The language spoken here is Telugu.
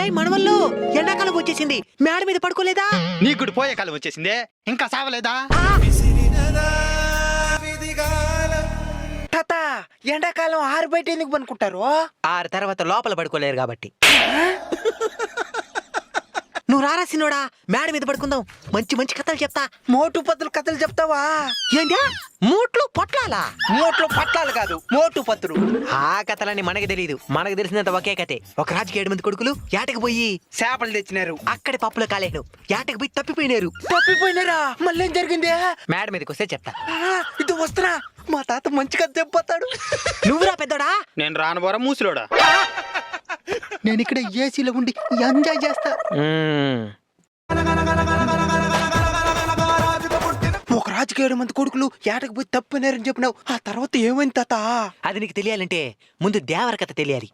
రే మనవల్లో ఎండాకాలం వచ్చేసింది, మేడ మీద పడుకోలేదా? నీకు పోయే కాలం వచ్చేసిందే, ఇంకా సావలేదా? తాత ఎండాకాలం ఆరు బయట ఎందుకు పనుకుంటారు? 6 తర్వాత లోపల పడుకోలేరు కాబట్టి. నువ్వు రారా సినోడా, మేడ మీద పడుకుందాం, మంచి మంచి కథలు చెప్తా. మోటు పత్తులు కథలు చెప్తావా? ఏంటా మూట్లు పొట్లాలా? మోట్లు పట్లాలు కాదు, మోటు పత్తులు. ఆ కథలని మనకి తెలియదు, మనకు తెలిసినంత ఒకే కథే. ఒక రాజుకి 7 మంది కొడుకులు ఏటకు పోయి చేపలు తెచ్చినారు, అక్కడి పప్పులో కాలేను, ఏటకు పోయి తప్పిపోయినారు. తప్పిపోయినారా? మళ్ళీ ఏం జరిగింది? మేడ మీదకి వస్తే చెప్తా. ఇది వస్తున్నా, మా తాత మంచిగా చెప్పిపోతాడు. నువ్వురా పెద్దోడా. నేను రానుబోరా మూసిలోడా. నేను ఇక్కడ ఏసీలో ఉండి ఎంజాయ్ చేస్తా. ఒక రాజుకి 7 మంది కొడుకులు ఏటకు పోయి తప్పినారని చెప్పినావు, ఆ తర్వాత ఏమైంది తాత? అది నీకు తెలియాలంటే ముందు దేవర కథ తెలియాలి.